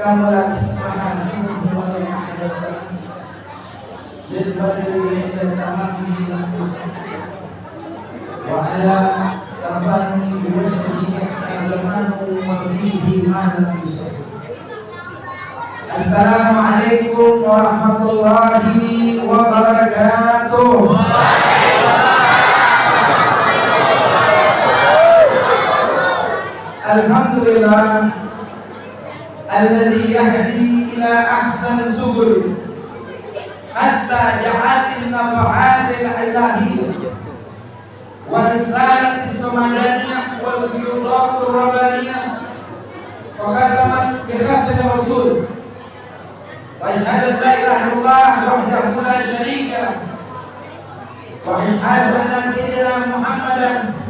kamulas mahasiswa wal muhadasa lil badri dan tamami wa ala tafani biwasbihi al-zamanu wa bihi ma'ana yusuf. Assalamualaikum warahmatullahi wabarakatuh. Alhamdulillah alladzi yahdi ila ahsan subul hatta ja'atin nafa'atil ilahiyyah wa risalatis samadiyah wal fiyudatur rabbaniyah wa khatamat bi khatamir rasul wa asyhadu an la ilaha illallah wahdahu la syarika lah wa asyhadu anna sayyidina Muhammadan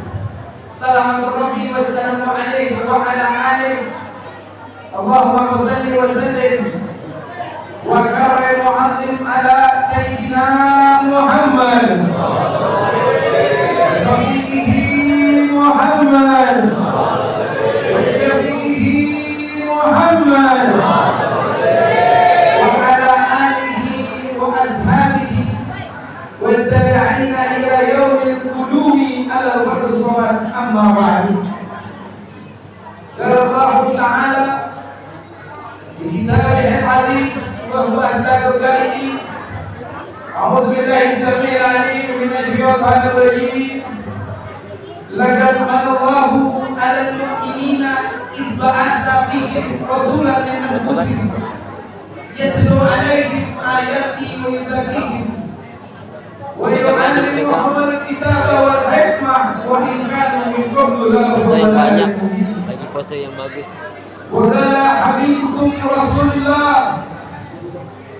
sallallahu rabbi wa sallamu alaihi wa ala alihi Allahumma shalli wa sallim wa karrim wa azim ala sayyidina Muhammad Shafi'ihi Muhammad wa syafi'ihi Muhammad wa ala alihi wa ashabihi wa tabi'ina ila yaumil qudumi ala al-fardh samad amma ba'du. Qala Allah ta'ala di kitabih al-hadis wa huwa asdaqul qa'ilin a'udzu billahi samil 'alim minasy syaithanir rajim laqad manallahu 'alal mu'minina iz ba'atha fihim rasulan min anfusihim yatlu 'alaihim ayatihi wa yuzakkihim wa yu'allimuhum al-kitaba wal hikmah wa in kanu min qablu la banyak lagi pose yang bagus. Wa qala habibukum rasulullah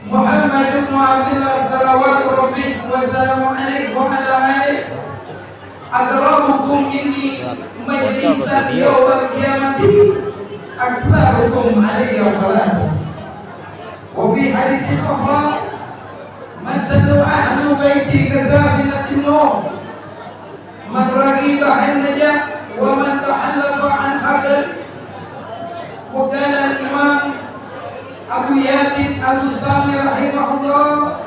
Muhammadun wa abdillah salawatu rabbi wa salamu alaihi wa ala alihi akramukum inni majlisan yawmal qiyamati aktsarukum alayya salatan. Wa fi haditsin ukhra masalu ahlu baiti kasafinatin nur man raghiba an najah wa man tahallafa an hadal. Wa qala al-imam Abu Yatin al-Bustami rahimahullah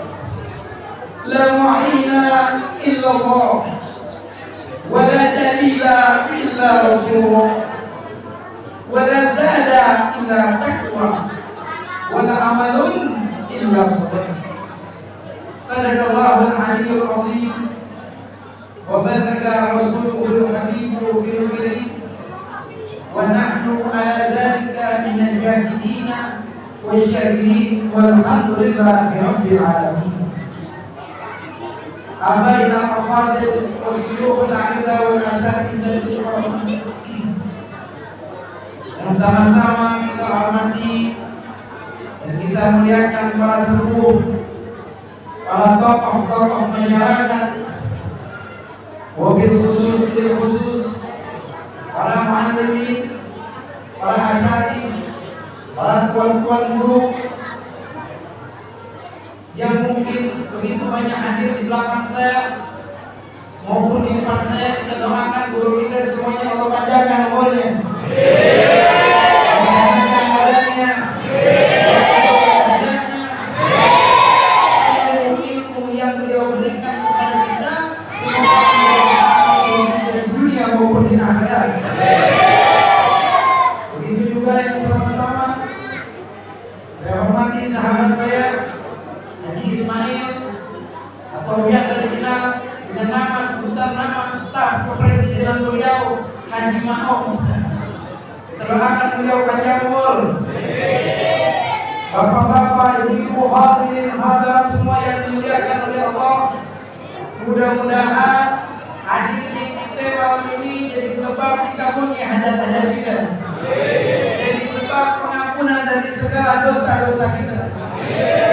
la mu'ina illa Allah wa la dalila illa rasulullah wa la zada illa taqwa wa la amalun illa sabr. Sadaqallahu al-aliyyul azim wa ballaga rasuluhu al-habibul karim wa nahnu ala dhalika min al-jahidin wa syakirin walhamdulillahi rabbil alamin. Abaina al-afadil wa suyukhul a'idha wal asatidzah yang sama-sama kita hormati dan kita muliakan para sepuh, para tokoh-tokoh masyarakat, wabil khusus para muallimin, para asatiz, para tuan-tuan guru yang mungkin begitu banyak hadir di belakang saya maupun di depan saya. Kita doakan guru kita semuanya Allah panjangkan umurnya, panjangkan badannya, ilmu yang beliau berikan kepada kita semoga di dunia maupun di akhirat. Begitu juga yang sama-sama saya hormati sahabat saya Haji Ismail atau biasa dikenal dengan nama sebutan nama staf kepresidenan beliau Haji Ma'om. Kita doakan beliau panjang umur. Bapak-bapak, ibu-ibu, hadirin hadirat semua yang dimuliakan oleh Allah, mudah-mudahan hadirnya kita malam ini jadi sebab dikabulnya hajat-hajat kita, jadi sebab pengampunan dari segala dosa-dosa kita,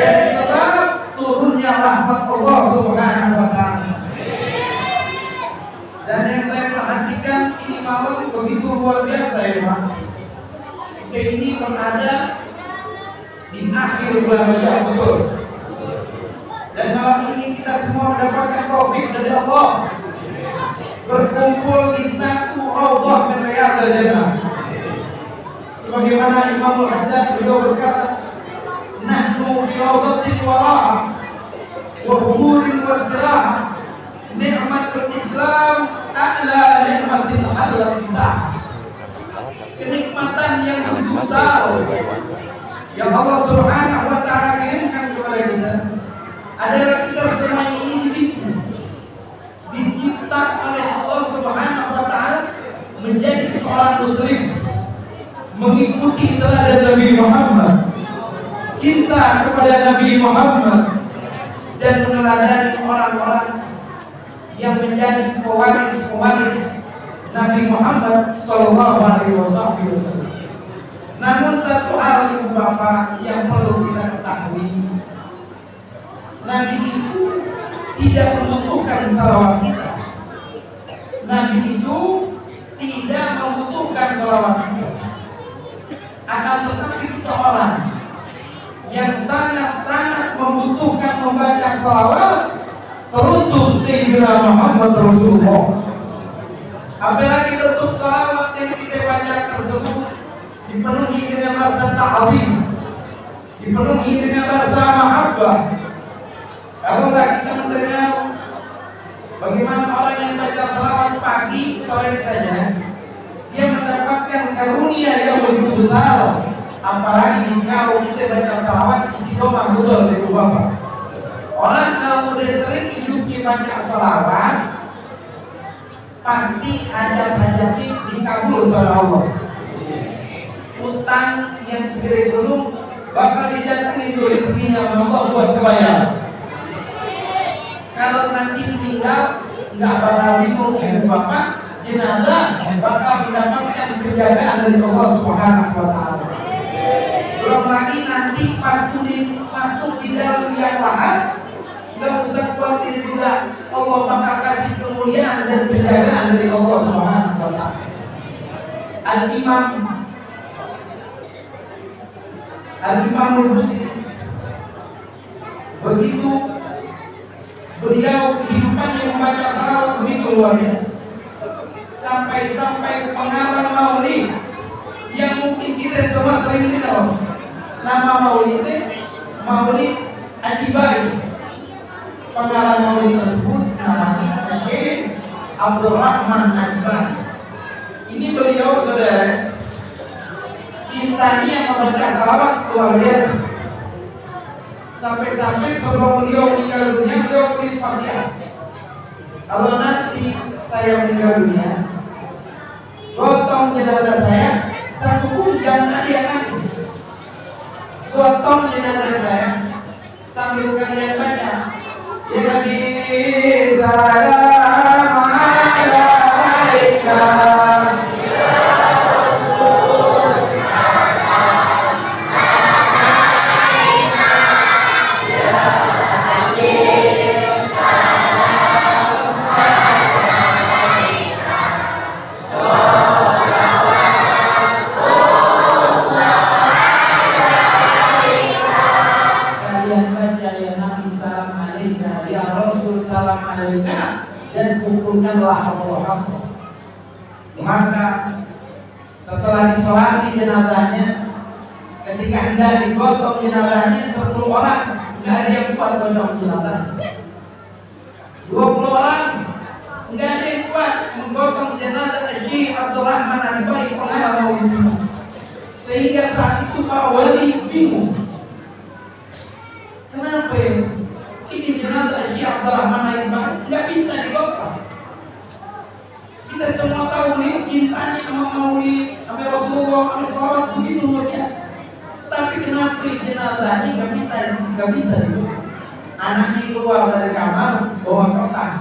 jadi sebab turunnya rahmat Allah Subhanahu wa ta'ala. Dan yang saya perhatikan ini malam begitu luar biasa ya Pak. Kita ini berada di akhir bulan Rajab, betul. Dan malam ini kita semua mendapatkan taufik dari Allah berkumpul di satu raudhah min riyadhil jannah. Sebagaimana Imam Al-Haddad beliau berkata, nahnu fi rawdatin wa raha wa huburin wa istiraha, nikmatul Islam a'la nikmatin halat bisah. Kenikmatan yang begitu besar yang Allah Subhanahu wa taala kirimkan kepada kita adalah kita semua ini dicipta oleh Allah Subhanahu wa taala menjadi seorang muslim, mengikuti teladan Nabi Muhammad, cinta kepada Nabi Muhammad, dan meneladani orang-orang yang menjadi pewaris Nabi Muhammad Sallallahu Alaihi Wasallam. Namun satu hal ibu bapak yang perlu kita ketahui, Nabi itu tidak membutuhkan salawat kita. Nabi itu tidak membutuhkan salawat kita. Akan tetapi kita orang yang sangat-sangat membutuhkan membaca salawat teruntuk Sayyidina Muhammad Rasulullah. Apalagi bentuk salawat yang kita baca tersebut dipenuhi dengan rasa ta'zim, dipenuhi dengan rasa mahabbah. Kalau kita mendengar bagaimana orang yang baca salawat pagi sore saja, dia mendapatkan karunia yang begitu besar. Apalagi kalau kita baca salawat istiqomah betul ibu bapak. Orang kalau udah sering hidupnya baca salawat, pasti hajat-hajatnya dikabul oleh Allah. Utang yang segede gunung bakal didatangi itu rezekinya Allah buat kebayar. Kalau nanti meninggal nggak bakal bingung ibu bapak, jenazah bakal mendapatkan penjagaan dari Allah Subhanahu wa taala. Belum lagi nanti pas masuk di dalam liang lahat, nggak usah khawatir juga, Allah bakal kasih kemuliaan dan penjagaan dari Allah Subhanahu wa taala. Al-Imam Al-Busiri begitu beliau kehidupannya membaca salawat begitu luar biasa, sampai pengarang maulid yang mungkin kita semua sering dengar. Nama maulidnya Maulid Adibai. Pengarang maulid tersebut namanya Syekh Abdurrahman Adibai. Ini beliau saudara cintanya membaca salawat luar biasa. Sampai-sampai sebelum beliau meninggal dunia, beliau tulis wasiat. Kalau nanti saya meninggal dunia, gotong jenazah saya, satu pun jangan ada yang nangis. Gotong jenazah saya, sambil kalian baca, ya Nabi salam alaika. Dan kumpulkanlah Allah. Maka setelah disolati jenazahnya, ketika hendak digotong jenazahnya 10 orang, nggak ada yang kuat gotong jenazahnya. 20 orang nggak ada yang kuat menggotong jenazah Syekh Abdurrahman Adibai pengarang maulid. Sehingga saat itu para wali bingung, kenapa ya? Ini jenazah Syekh Abdurrahman Adibai nggak bisa digotong. Kita semua tahu nih cintanya sama maulid, sama Rasulullah, sama salawat begitu luar biasa. Tapi kenapa jenazah ini nggak bisa digotong? Anaknya keluar dari kamar bawa kertas.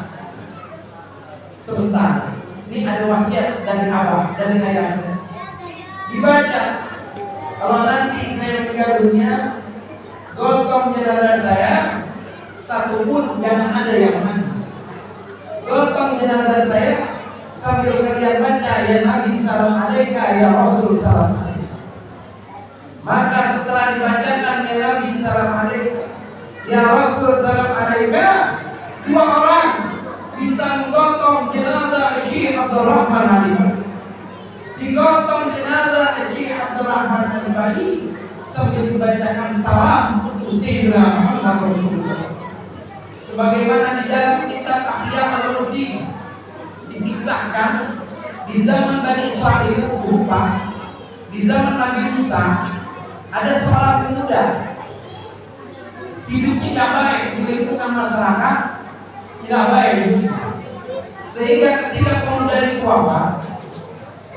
Sebentar, ini ada wasiat dari abah, dari ayahnya. Dibaca, kalau nanti saya meninggal dunia, gotong jenazah saya, satu pun jangan ada yang nangis. Gotong jenazah saya sambil kalian baca, ya Nabi salam alaika, ya Rasul salam alaika. Maka setelah dibacakan ya Nabi salam alaika, ya Rasul salam alaika, 2 orang bisa menggotong jenazah Syekh Abdurrahman Adibai. Digotong jenazah Syekh Abdurrahman sambil dibacakan salam untuk Sayyidina Muhammad Rasulullah. Sebagaimana di dalam kitab Ahya Al-Ulumuddin dikisahkan di zaman Bani Israel berupa di zaman Nabi Musa ada seorang pemuda hidupnya tidak baik di lingkungan masyarakat, tidak baik, sehingga ketika pemuda itu wafat,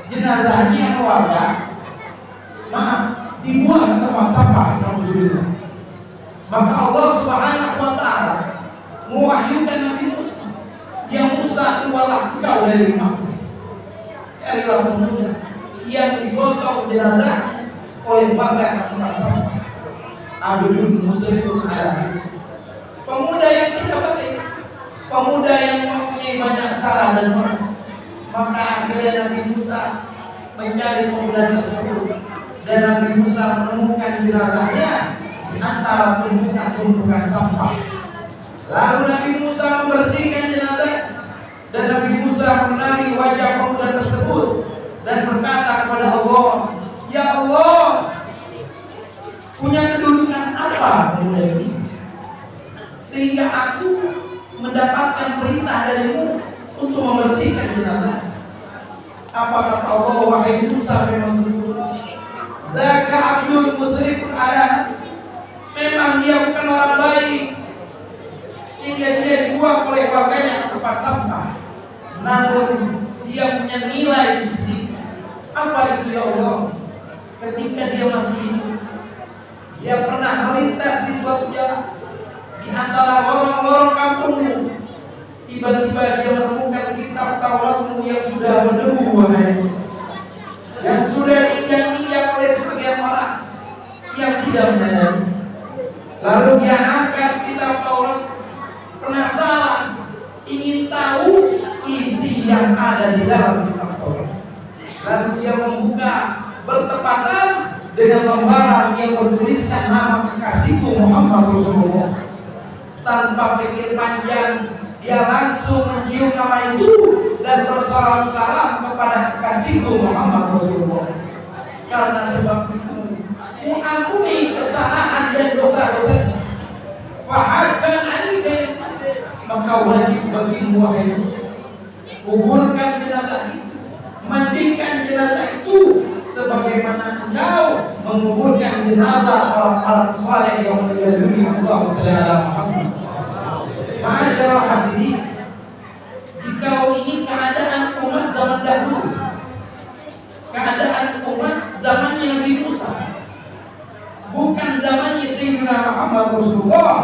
jenazahnya keluarga dibuang ke tempat sampah. Maka Allah Subhanahu wa Ta'ala mewahyukan Nabi Musa, "Ya Musa, keluarlah engkau dari rumahmu." Carilah pemuda yang digotong jenazah oleh bapak tempat sampah. Abdul Musyrikun ala. Pemuda yang tidak baik, pemuda yang mempunyai banyak salah dan maaf. Maka akhirnya Nabi Musa mencari pemuda tersebut, dan Nabi Musa menemukan jenazahnya di antara tumpukan sampah. Lalu Nabi Musa membersihkan jenazah, dan Nabi Musa mengenali wajah pemuda tersebut dan berkata kepada Allah, "Ya Allah, punya kedudukan apa pemuda ini sehingga aku mendapatkan perintah darimu untuk membersihkan jenazah?" Apa kata Allah? "Wahai Musa, memang betul, Zaka Abdul Musyrikun ala, memang dia bukan orang baik sehingga dia dibuang oleh bapaknya ke tempat sampah. Namun dia punya nilai di sisi. Apa itu ya Allah? Ketika dia masih hidup, dia pernah melintas di suatu jalan di antara lorong-lorong kampungmu. Tiba-tiba dia menemukan kitab Tauratmu yang sudah berdebu, wahai Musa, yang sudah diinjak-injak oleh sebagian orang yang tidak menyadari. Lalu dia angkat kitab Taurat, penasaran, ingin tahu isi yang ada di dalam kitab Taurat. Lalu dia membuka bertepatan dengan lembaran yang bertuliskan nama kekasihku Muhammad Rasulullah. Tanpa pikir panjang, dia langsung mencium nama itu dan bersalawat salam kepada kekasihku Muhammad Rasulullah. Karena sebab itu, mengampuni kesalahan dan dosa-dosa. Wahakkan alika, maka wajib bagimu wahai Musa, kuburkan jenazah itu, mandikan jenazah itu sebagaimana engkau menguburkan jenazah orang-orang saleh yang meninggal dunia. Allahumma shalli ala Muhammad. Ma'asyarul hadirin, jika ini keadaan umat zaman dahulu, keadaan umat zamannya Nabi Musa, bukan zamannya Sayyidina Muhammad Rasulullah,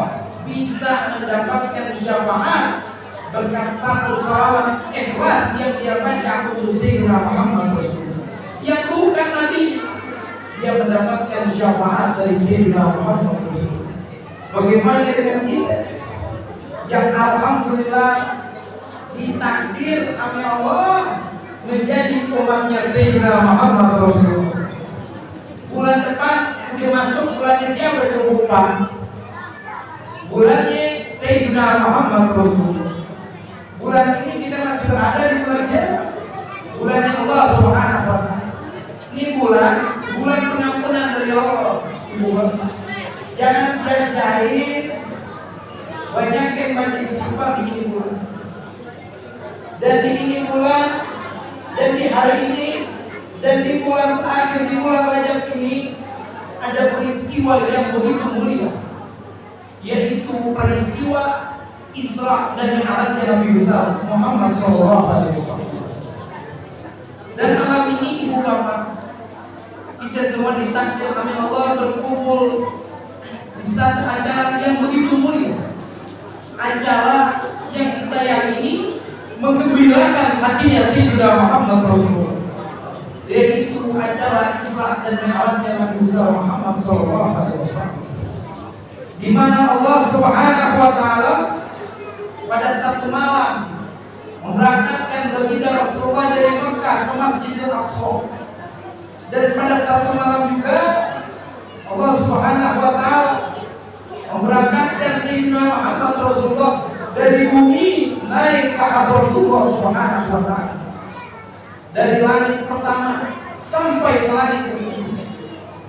bisa mendapatkan syafaat berkat satu salawat ikhlas yang dia baca untuk Sayyidina Muhammad Rasulullah, yang bukan Nabi, dia mendapatkan syafaat dari Sayyidina Muhammad Rasulullah. Bagaimana dengan kita yang alhamdulillah ditakdir oleh Allah menjadi umatnya Sayyidina Muhammad Rasulullah? Bulan depan udah masuk bulannya siapa yang lupa? Bulannya Sayyidina Muhammad Rasulullah. Bulan ini kita masih berada di bulan siapa? Bulannya Allah Subhanahu wa Ta'ala. Ini bulan pengampunan dari Allah. Jangan sia-siain, banyakin baca istighfar di ini bulan. Dan di ini bulan, dan di hari ini, dan di bulan terakhir, di bulan Rajab ini, ada peristiwa yang begitu mulia, yaitu peristiwa Isra dan Mi'rajnya Nabi besar Muhammad SAW. Dan malam ini ibu bapak, kita semua ditakdir oleh Allah berkumpul di satu acara yang begitu mulia, acara yang kita yakini menggembirakan hatinya Sayyidina Muhammad Rasulullah, yaitu acara Isra dan Mi'rajnya Nabi besar Muhammad SAW, di mana Allah Subhanahu wa Ta'ala pada satu malam memberangkatkan baginda Rasulullah dari Mekah ke Masjidil Aqsa. Dan pada satu malam juga Allah Subhanahu wa Ta'ala memberangkatkan Sayyidina Muhammad Rasulullah dari bumi naik ke Hadratullah Subhanahu wa Ta'ala, dari langit pertama sampai ke langit berikutnya,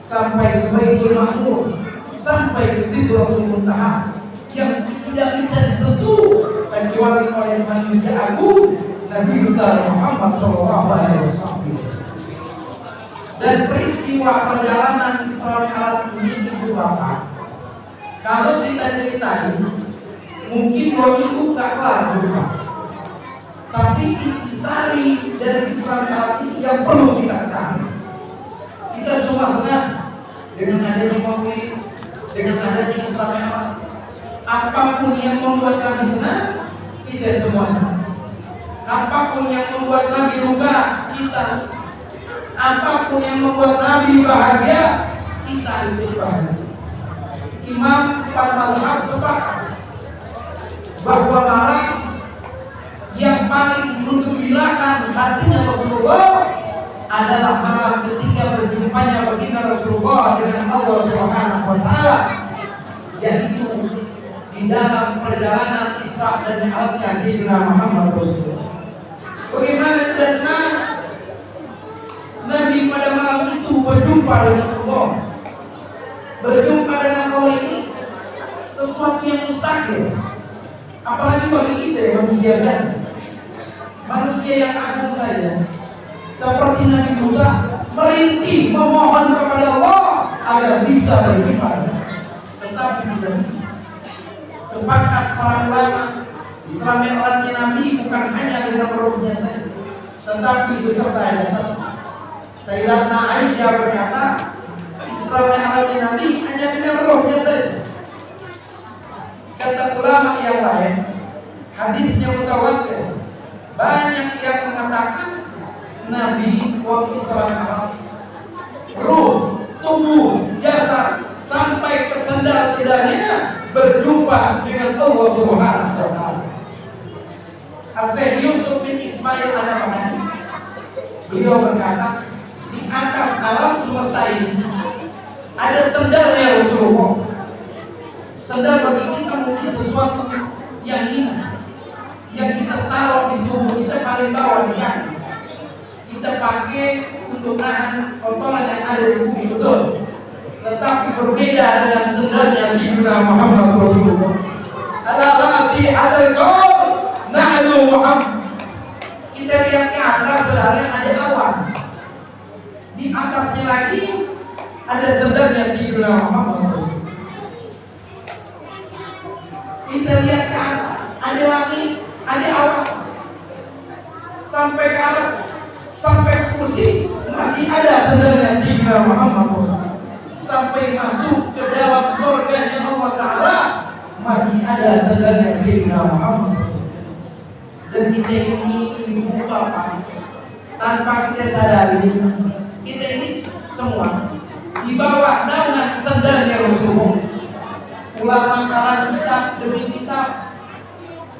sampai ke Baitul Ma'mur, sampai ke Sidratul Muntaha yang tidak bisa disentuh kecuali oleh manusia agung Nabi besar Muhammad SAW. Dan peristiwa perjalanan Isra Mi'raj ini itu Bapak, kalau kita ceritain mungkin 2 minggu gak kelar Bapak. Tapi intisari dari Isra Mi'raj ini yang perlu kita ketahui. Kita semua senang dengan adanya Maulid, dengan adanya Isra Mi'raj. Apapun yang membuat kami senang, kita semua senang. Apapun yang membuat Nabi luka, kita. Apapun yang membuat Nabi bahagia, kita ikut bahagia. Imam 4 mazhab sepakat bahwa malam yang paling menggembirakan hatinya Rasulullah adalah malam ketika berjumpanya baginda Rasulullah dengan Allah Subhanahu wa taala, yaitu di dalam perjalanan Isra dan Mi'rajnya Sayyidina Muhammad Rasulullah. Bagaimana tidak senang Nabi pada malam itu berjumpa dengan Allah. Berjumpa dengan Allah ini sesuatu yang mustahil, apalagi bagi kita manusia biasa, manusia yang agung saja. Seperti Nabi Musa merintih memohon kepada Allah agar bisa beribadah, tetapi tidak bisa. Sepakat para ulama, Isra Mi'rajnya Nabi bukan hanya dengan rohnya saja, tetapi beserta jasad. Sayyidatuna Aisyah berkata, Isra Mi'rajnya Nabi hanya dengan rohnya saja. Kata ulama yang lain, hadisnya mutawatir. Banyak yang mengatakan Nabi waktu Isra Mi'raj, ruh, tubuh, jasad sampai ke sendal-sendalnya berjumpa dengan Allah Subhanahu wa taala. As-Syekh Yusuf bin Ismail An-Nabhani, beliau berkata, di atas alam semesta ini ada sendalnya Rasulullah. Sendal bagi kita mungkin sesuatu yang hina, yang kita taruh di tubuh kita paling bawah di kaki. Kita pakai untuk nahan kotoran yang ada di bumi, betul. Tetapi berbeda dengan sendalnya Sayyidina Muhammad Rasulullah. Ala rasi adal qaul na'lu Muhammad. Kita lihat ke atas, saudara, ada awan. Di atasnya lagi ada sendalnya Sayyidina Muhammad Rasulullah. Kita lihat ke atas, ada langit, ada awan. Sampai ke atas, sampai ke kursi masih ada sendalnya Sayyidina Muhammad Rasulullah. Sampai masuk ke dalam surganya Allah Ta'ala masih ada sendalnya Sayyidina Muhammad. Dan kita ini ibu bapak, tanpa kita sadari, kita ini semua di bawah naungan sendalnya Rasulullah. Ulama kalangan kitab demi kitab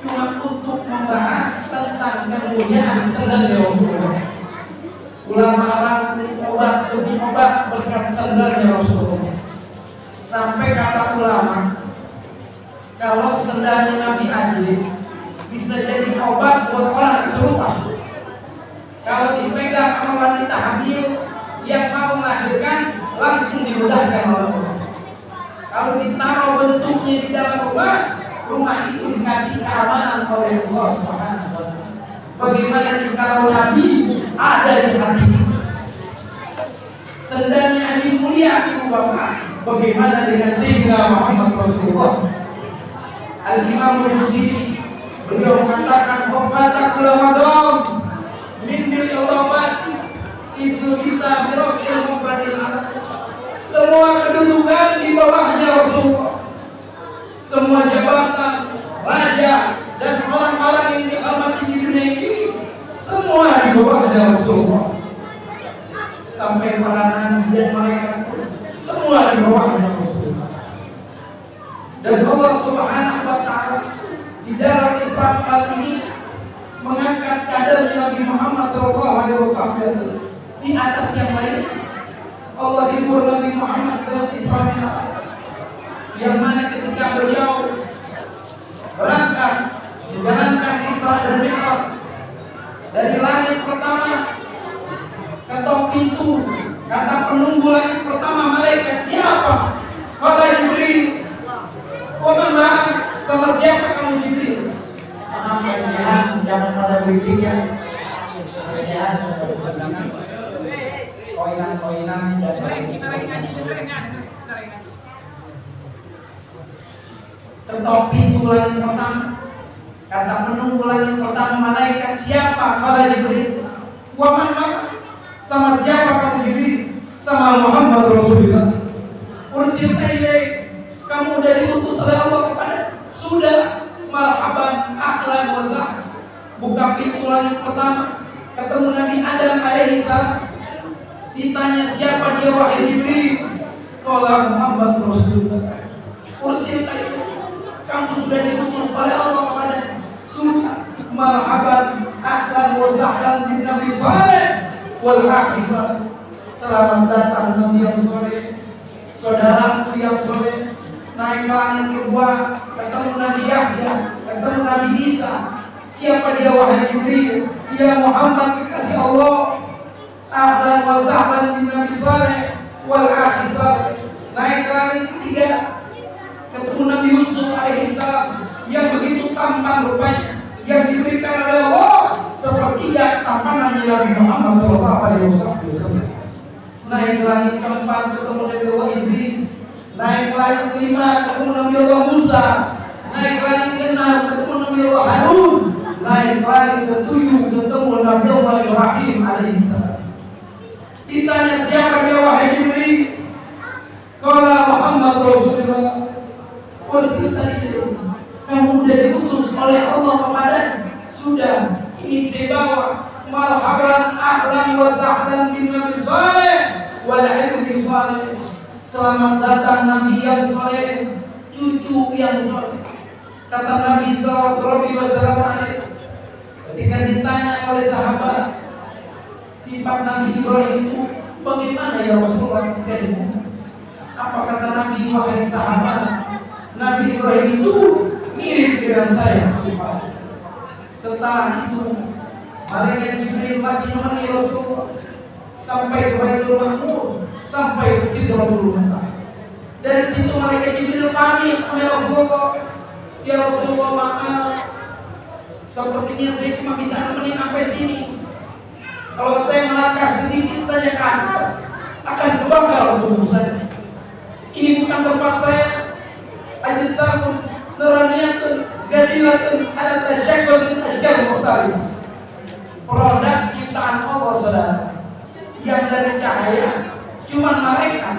cuma untuk membahas tentang kemuliaan sendalnya Rasulullah. Ulama rangkum obat demi obat berkat sendalnya Rasulullah. Sampai kata ulama, kalau sendalnya Nabi Adil bisa jadi obat buat orang kesurupan. Kalau dipegang sama wanita hamil yang mau melahirkan, langsung dimudahkan oleh Allah. Kalau ditaruh bentuknya di dalam rumah itu dikasih keamanan oleh Allah Subhanahu wa taala. Bagaimana kalau Nabi ada di hati kita? Sendalnya Nabi mulia ibu bapak. Bagaimana dengan Sayyidina Muhammad Rasulullah? Al-Imam Al-Busiri beliau mengatakan khuffatakul Ramadan min bil idafat ismu kita birokil mufradil alam. Semua kedudukan di bawahnya Rasulullah, semua jabatan, raja dan orang-orang yang dihormati di dunia ini semua di bawahnya Rasulullah. Sampai para nabi dan malaikat semua di bawahnya Rasulullah. Dan Allah Subhanahu wa taala di dalam Isra Mi'raj ini mengangkat kadarnya Nabi Muhammad SAW di atas yang lain. Allah hibur Nabi Muhammad dalam Isra Mi'raj, yang mana ketika beliau berangkat menjalankan Isra dan Mi'raj dari langit pertama, ketok pintu, kata penunggu langit pertama ketok pintu langit pertama. Kata penunggu langit pertama malaikat, siapa? Kala Jibril. Wa man ma'ak? Sama siapa kamu Jibril? Sama Muhammad Rasulullah. Ursilta ilaik, kamu udah diutus oleh Allah kepada. Sudah, marhaban, ahlan wa sahlan. Buka pintu langit pertama, ketemu Nabi Adam alaihissalam. Ditanya siapa dia, wahai Jibril? Qala Muhammad Rasulullah. Ursilta ilaik, kamu sudah diutus oleh Allah kepada. Sudah, marhaban, ahlan wa sahlan bin Nabi Saleh wal akhi saleh. Selamat datang Nabi yang soleh, saudaraku yang soleh. Naik ke langit kedua, ketemu Nabi Yahya, ketemu Nabi Isa. Siapa dia, wahai Jibril? Dia Muhammad kekasih Allah. Ahlan wa sahlan bin Nabi Saleh wal akhi saleh. Naik ke langit ketiga, ketemu Nabi Yusuf alaihissalam yang begitu tampan rupanya, yang diberikan oleh Allah sepertiga ketampanannya Nabi Muhammad SAW. Naik ke langit keempat, ketemu Nabi Allah Idris. Naik ke langit kelima, ketemu Nabi Allah Musa. Naik ke langit keenam, ketemu Nabi Allah Harun. Naik ke langit ketujuh, ketemu Nabi Allah Ibrahim alaihissalam. Ditanya siapa dia, wahai Jibril? Qala Muhammad Rasulullah. Ursilta ilaik, kamu sudah diutus oleh Allah kepada. Sudah, ini saya bawa. Marhaban, ahlan wa sahlan bin Nabi Saleh wal akhi saleh. Selamat datang Nabi yang soleh, cucu yang soleh. Kata Nabi SAW ketika ditanya oleh sahabat sifat Nabi Ibrahim itu bagaimana ya Rasulullah ketika ditanya. Apa kata Nabi, wahai sahabat, Nabi Ibrahim itu mirip dengan saya. Setelah itu malaikat Jibril masih menemani Rasulullah sampai ke Baitul Ma'mur, sampai ke Sidratul Muntaha. Dari situ malaikat Jibril pamit sama Rasulullah. Ya Rasulullah, maaf, sepertinya saya cuma bisa nemenin sampai sini. Kalau saya melangkah sedikit saja ke atas, akan kebakar tubuh saya. Ini bukan tempat saya. Ajsamun nuraniyatun gadilatun ala tasyakkul min asykar mukhtalif. Produk ciptaan Allah, saudara, yang dari cahaya cuman malaikat,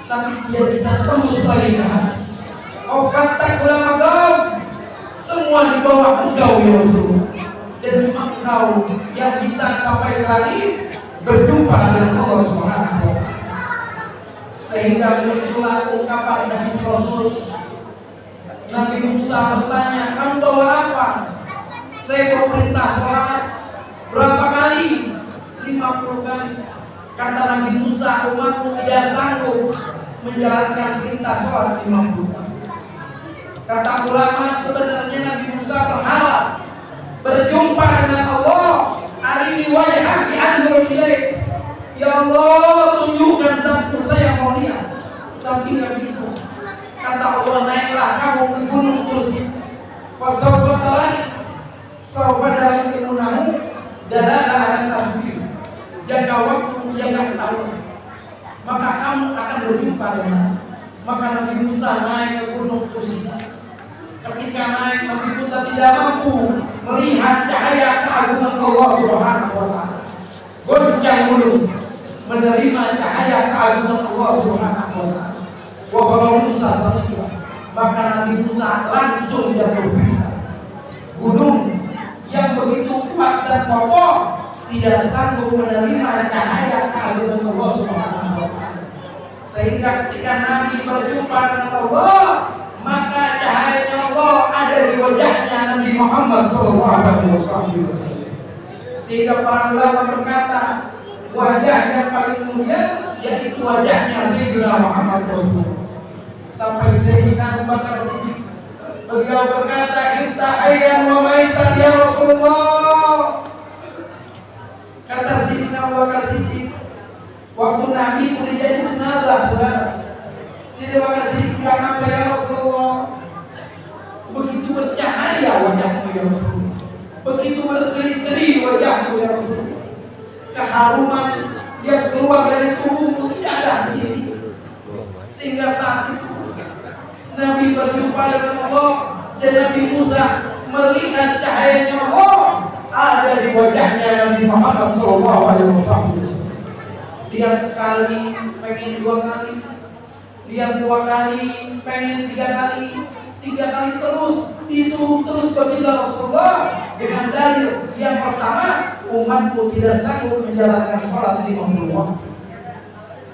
tapi dia bisa tembus lagi ke hati. Kau kata ulama kau semua di bawah engkau ya Rasulullah, dan cuma engkau yang bisa sampai ke langit berjumpa dengan Allah Subhanahu wa Ta'ala. Sehingga muncullah ungkapan hadis Rasul. Nabi Musa bertanya, kamu bawa apa? Saya bawa perintah sholat. Berapa kali? 50 kali. Kata Nabi Musa, umatmu tidak sanggup menjalankan perintah sholat 50 kali. Kata ulama, sebenarnya Nabi Musa berharap berjumpa dengan Allah. Arini wajhaki anzur ilaik. Ya Allah, tunjukkan zatmu, saya mau lihat. Tapi tidak bisa. Kata Allah, naiklah kamu ke gunung kursi. Fasawfa tarani, sawfa dalam ilmunahu, dalala akan tasbih. Jaga waktu, jaga ketahuan. Maka kamu akan berjumpa dengan. Maka Nabi Musa naik ke gunung kursi. Ketika naik, Nabi Musa tidak mampu melihat cahaya keagungan Allah Subhanahu wa Ta'ala. Goncang mulut menerima cahaya keagungan Allah Subhanahu wa Ta'ala. Wa qala Musa sabiqa, maka Nabi Musa langsung jatuh pingsan. Gunung yang begitu kuat dan kokoh tidak sanggup menerima cahaya keagungan Allah Subhanahu wa Ta'ala. Sehingga ketika Nabi berjumpa dengan Allah, maka cahaya Allah ada di wajahnya Nabi Muhammad SAW. Sehingga para ulama berkata, wajah yang paling mulia yaitu wajahnya Sayyidina Muhammad Rasulullah. Sampai Sayyidina Abu Bakar Siddiq, beliau berkata, iftahayyan wa maitan ya Rasulullah. Kata Sayyidina Abu Bakar Siddiq, waktu Nabi udah jadi jenazah, saudara. Sayyidina Abu Bakar Siddiq bilang apa, ya Rasulullah, begitu bercahaya wajahmu ya Rasulullah, begitu berseri-seri wajahmu ya Rasulullah, keharuman yang keluar dari tubuhmu tidak ada henti. Sehingga saat itu Nabi berjumpa dengan Allah dan Nabi Musa melihat cahayanya Allah ada di wajahnya Nabi Muhammad SAW. Lihat sekali, pengen dua kali, lihat dua kali, pengen tiga kali terus disuruh terus baginda Rasulullah dengan dalil yang pertama, umatku tidak sanggup menjalankan sholat 50 waktu,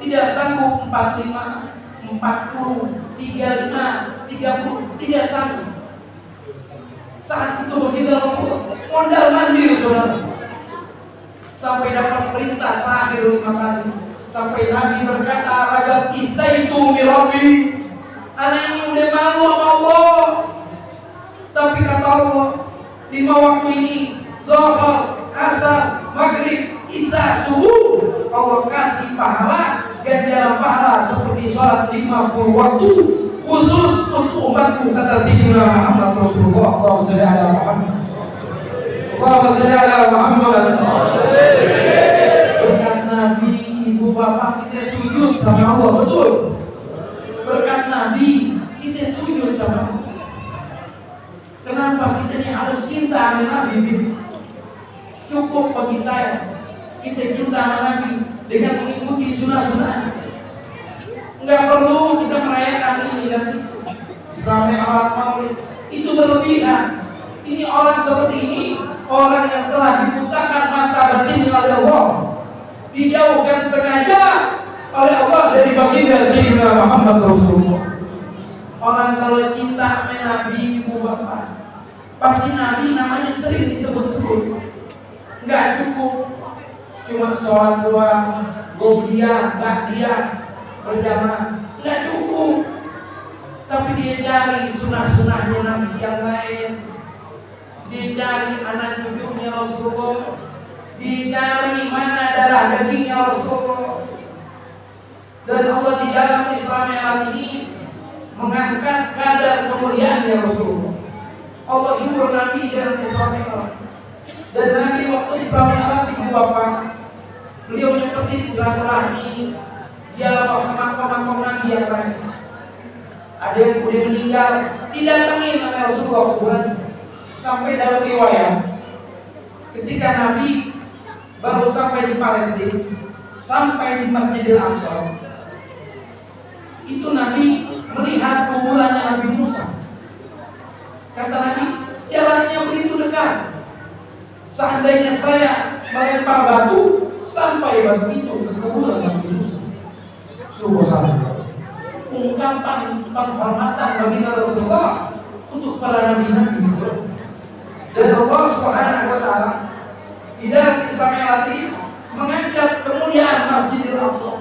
tidak sanggup 45, 40, 35, 30, tidak sanggup. Saat itu baginda Rasulullah mondar mandir saudara, sampai dapat perintah terakhir 5 kali, sampai Nabi berkata, "Ragab istaitu mirabi." Anak ini udah malu sama Allah. Tapi kata Allah, 5 waktu ini, Zuhur, Asar, Maghrib, Isya, Subuh, Allah kasih pahala, ganjaran pahala seperti sholat 50 waktu khusus untuk umatku, kata Sayyidina Muhammad Rasulullah. Allahumma shalli ala Muhammad. Allahumma shalli ala Muhammad. Berkat Nabi, ibu bapak kita sujud sama Allah, betul. Berkat Nabi kita sujud sama Allah. Kenapa kita ini harus cinta sama Nabi? Cukup bagi saya kita cinta sama Nabi dengan mengikuti sunnah-sunnah. Enggak perlu kita merayakan ini dan Islamnya alat maulid, itu berlebihan. Ini orang seperti ini, orang yang telah dibutakan mata batinnya oleh Allah, dijauhkan sengaja oleh Allah dari baginda Sayyidina Muhammad Rasulullah. Orang kalau cinta sama Nabi, ibu bapak, pasti Nabi namanya sering disebut-sebut. Enggak cukup cuma sholat doang, gobliyah, ba'diyah, berjamaah, enggak cukup. Tapi dia cari sunnah-sunnahnya Nabi yang lain. Dia cari anak cucunya Rasulullah. Dia cari mana darah dagingnya Rasulullah. Dan Allah di dalam Islam yang ini mengangkat kadar kemuliaannya Rasulullah. Allah hibur Nabi dalam Islam yang. Dan Nabi waktu Islam yang ibu bapak, beliau menyempatkan silaturahmi, ziarah ke makam-makam Nabi yang lain. Ada yang kemudian meninggal, didatangi oleh Rasulullah kuburan. Sampai dalam riwayat, ketika Nabi baru sampai di Palestina, sampai di Masjidil Aqsa, itu Nabi melihat kuburannya Nabi Musa. Kata Nabi, jalannya begitu dekat. Seandainya saya melempar batu, sampai batu itu ke kuburan Nabi Musa. Subhanallah. Ungkapan penghormatan bagi Rasulullah untuk para nabi-nabi sebelumnya. Dan Allah Subhanahu wa taala di dalam Islam yang mengangkat kemuliaan Masjidil Aqsa.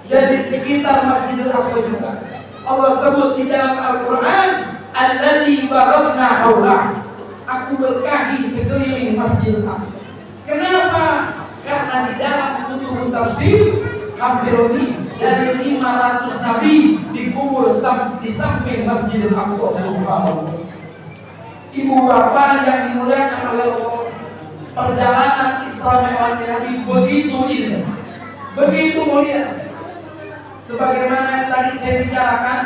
Dan di sekitar Masjidil Aqsa juga Allah sebut di dalam Al-Quran, "Alladzi barakna haulah." Aku berkahi sekeliling Masjidil Aqsa. Kenapa? Karena di dalam kutub tafsir hampir lebih dari 500 nabi dikubur di samping Masjidil Aqsa. Subhanallah. Ibu bapak yang dimuliakan oleh Allah, perjalanan Islam yang Nabi begitu indah, begitu mulia. Sebagaimana yang tadi saya bicarakan,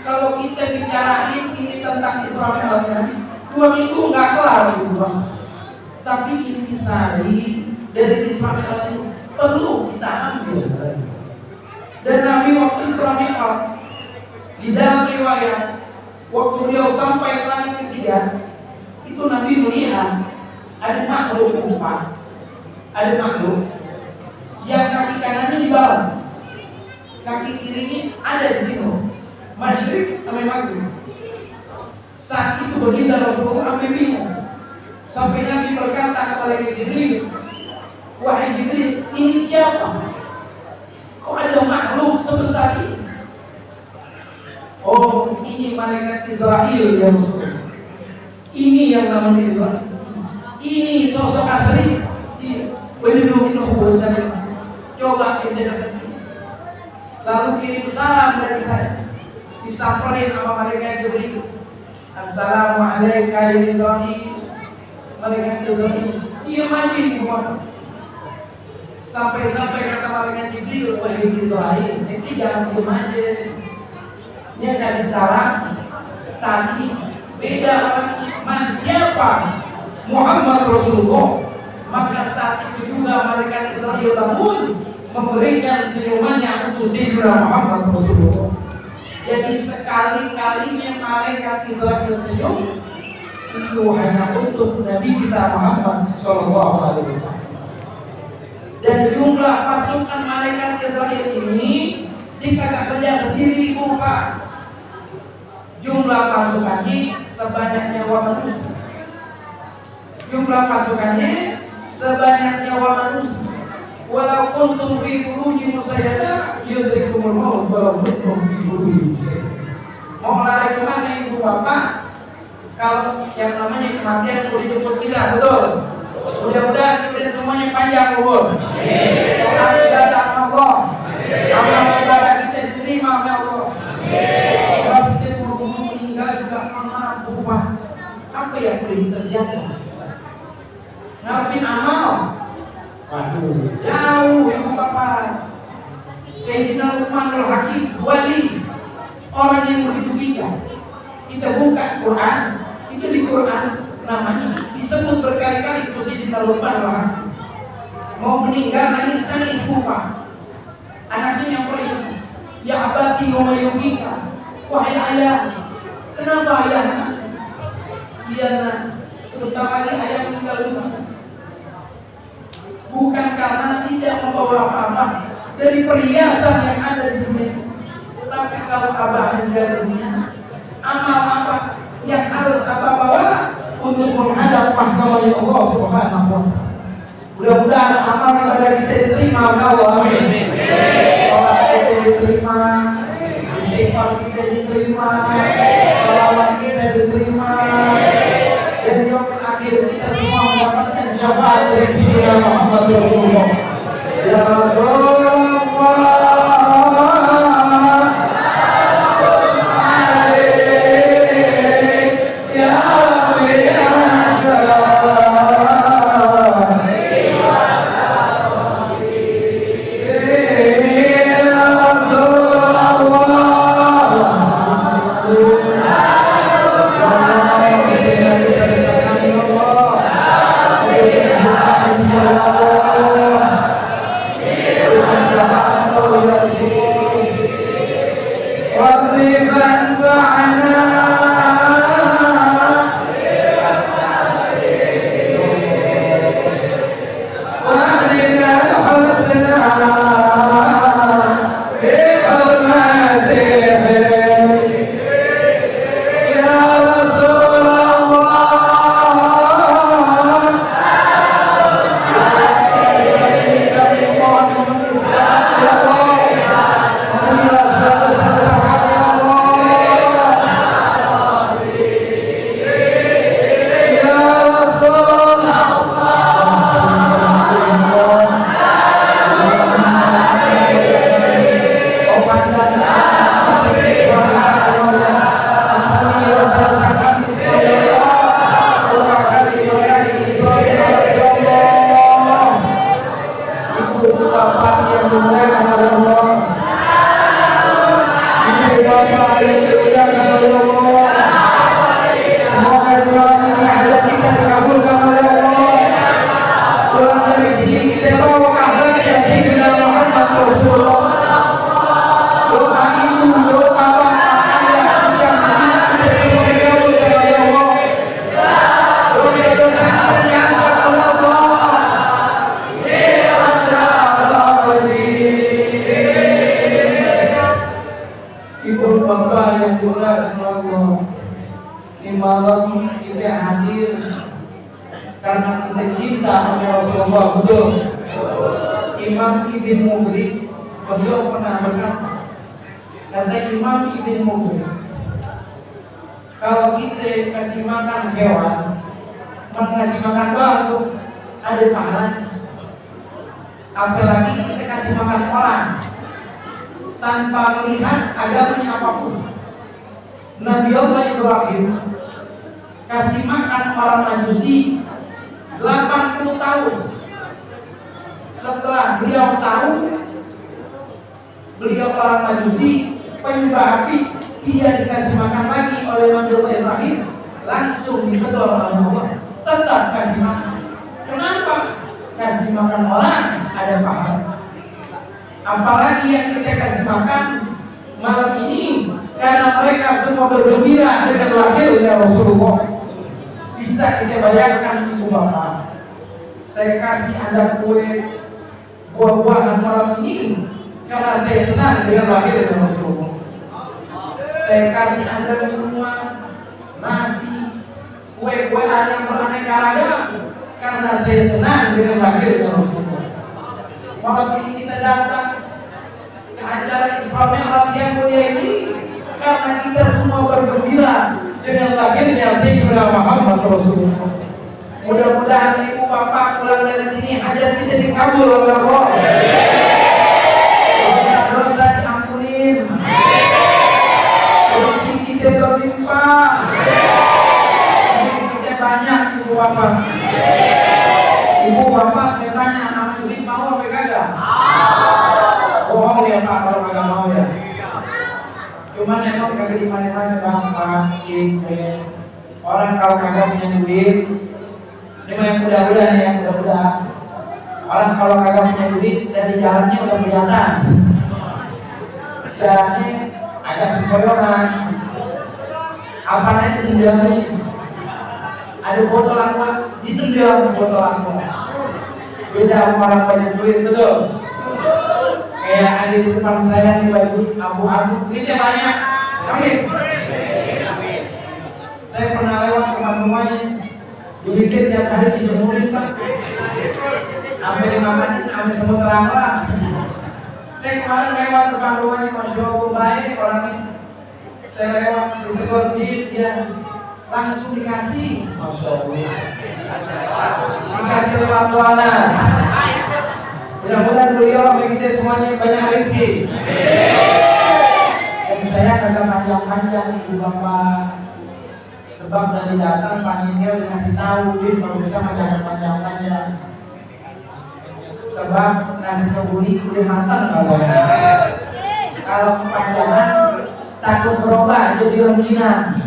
kalau kita bicarain ini tentang Islam yang Nabi, 2 minggu nggak kelar ibu bapak. Tapi intisari dari Islam yang Nabi perlu kita ambil. Dan Nabi waktu Islam Mi'raj, di dalam riwayat, waktu beliau sampai ke langit ketiga, itu Nabi melihat ada makhluk 4. Ada makhluk yang kaki kanannya di barat, kaki kirinya ada di timur, masyrik sampai maghrib. Saat itu baginda Rasulullah sampai bingung, sampai Nabi berkata kepada Jibril, "Wahai Jibril, ini siapa? Kok ada makhluk sebesar ini?" "Oh, ini malaikat Israel ya Rasulullah. Ini yang namanya Israel. Ini sosok asli. Benar-benar besar. Coba kita dekati." Lalu kirim salam dari saya. Disamperin sama malaikat Jibril. "Assalamualaikum ya Ibrahim." Malaikat Jibril diam aja di bawah. Sampai-sampai kata malaikat Jibril, "Wahai Ibrahim, nanti jangan diam aja." Dia kasih salam, saat ini beda man siapa Muhammad Rasulullah, maka saat itu juga malaikat Israel bangun memberikan senyumannya untuk Sayyidina Muhammad Rasulullah. Jadi sekali-kalinya malaikat Israel senyum itu hanya untuk Nabi kita Muhammad Sallallahu Alaihi Wasallam. Dan jumlah pasukan malaikat Israel ini dikagak kerja sendiri Pak. Jumlah pasukannya sebanyak nyawa manusia. Jumlah pasukannya sebanyak nyawa manusia. Walau kuntum fi burujin musyayyada yudrikumul maut walau kuntum fi burujin musyayyada. Mau lari kemana ibu bapak? Kalau yang namanya kematian sudah dijemput kita, betul? Mudah-mudahan kita semuanya panjang umur. Doa ibadah Allah. Amal ibadah kita diterima oleh Allah. Sebab kita buru-buru meninggal juga mampu Pak. Apa yang boleh kita siapkan? Ngarepin amal. Waduh, jauh ibu bapak. Sayyidina Luqmanul Hakim wali, orang yang begitu bijak. Kita buka Quran, itu di Quran namanya disebut berkali-kali itu Sayyidina Luqmanul Hakim. Mau meninggal nangis-nangis Pak. Anaknya nyamperin, ya abati wa mayubika, wahai ayah, kenapa ayah nangis? Iya nak, sebentar lagi ayah meninggal dunia. Bukan karena tidak membawa apa-apa dari perhiasan yang ada di dunia, tapi kalau abah meninggal dunia, amal apa yang harus abah bawa untuk menghadap mahkamah Allah Subhanahu wa Ta'ala. Mudah-mudahan amal ibadah kita diterima oleh Allah. Amin. Salat kita diterima, istighfar kita diterima, salawat kita diterima, dan yang akhir kita semua mendapatkan syafaat dari Sayyidina Muhammad Rasulullah. Ya Rasulullah. Kalau kita kasih makan hewan, ngasih makan batu, ada pahalanya. Apalagi kita kasih makan orang tanpa melihat agamanya apapun. Nabi Allah Ibrahim kasih makan orang Majusi 80 tahun. Setelah beliau tahu beliau orang Majusi penyembah api, tidak dikasih makan lagi oleh Nabi Ibrahim, langsung ditegur oleh Allah, tetap kasih makan. Kenapa? Kasih makan orang ada pahala. Apalagi yang kita kasih makan malam ini, karena mereka semua bergembira dengan lahirnya Rasulullah. Bisa kita bayangkan ibu bapak, saya kasih Anda kue buah-buahan malam ini karena saya senang dengan lahirnya Rasulullah. Saya kasih Anda minuman, nasi, kue-kuean yang beraneka ragam karena saya senang dengan lahirnya Rasulullah. Malam ini kita datang ke acara Isra Mi'raj yang mulia ini karena kita semua bergembira dengan lahirnya Sayyidina Muhammad Rasulullah. Mudah-mudahan ibu bapak pulang dari sini hajat kita dikabul oleh Allah. Dosa-dosa diampunin. Rezeki kita berlimpah. Kita banyak ibu bapak. Ibu bapak saya tanya anak duit mau apa kagak? Bohong ya Pak kalau kagak mau ya. Cuman emang kagak di mana-mana Bapak, Cik, orang kalau kagak punya duit, ini mah yang mudah-mudah nih, yang mudah-mudah. Orang kalau kagak punya duit dari jalannya udah kelihatan. Jalannya agak sempoyoran. Apa namanya ditendang? Ada botol aqua, ditendang botol aqua. Beda sama orang banyak duit, betul? Kayak ada di depan saya nih baju abu-abu, duitnya banyak. Amin. Saya pernah lewat ke rumahnya, duitnya tiap hari dijemurin Pak. Sampai dimakanin, sampai semua terang-terang. Saya kemarin lewat depan rumahnya, Masya Allah baik orangnya. Saya lewat, ditegur duit, dia langsung dikasih. Masya Allah. Dikasih lewat doana. Mudah-mudahan beliau bagi kita semuanya banyak rezeki. Dan saya kagak panjang-panjang ibu bapak. Sebab dari datang panitia udah ngasih tahu, kalau bisa jangan panjang-panjang. Sebab nasi kebuli udah matang kalau kepanjangan takut berubah jadi rengginang.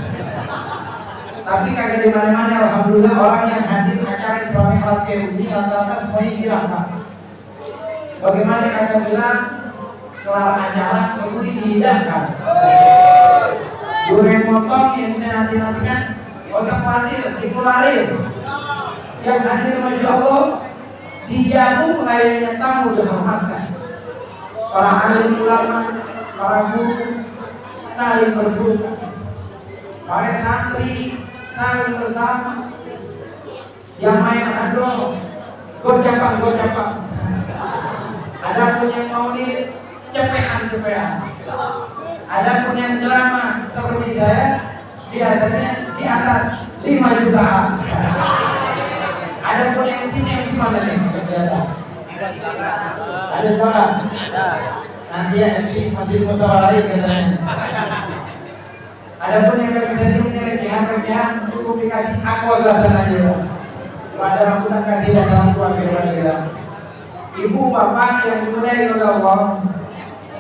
Tapi kagak di mana-mana. Alhamdulillah orang yang hadir acara Isra Mi'raj ini rata-rata semuanya girang Pak. Bagaimana kakak bilang kelar acara kemudian dihidangkan durian motor yang kita nanti-nantikan gak usah khawatir, dikeluarin. Yang hadir Masya Allah dijamu layaknya tamu dihormatkan. Para alim ulama, para guru saling berduka, para santri saling bersama. Yang main ado gocap-gocap. Ada pun yang maulid cepean. Ada pun yang ceramah seperti saya biasanya di atas 5 jutaan. Ada pun yang sini yang mana nih? Ada berapa? Nanti ya MC masih musyawarah katanya. Ada pun yang gak bisa diumnya legihan cukup dikasih aqua gelasan aja. Kalau ada rambutan kasih dasar keluarga. Ibu bapak yang dimuliai oleh Allah.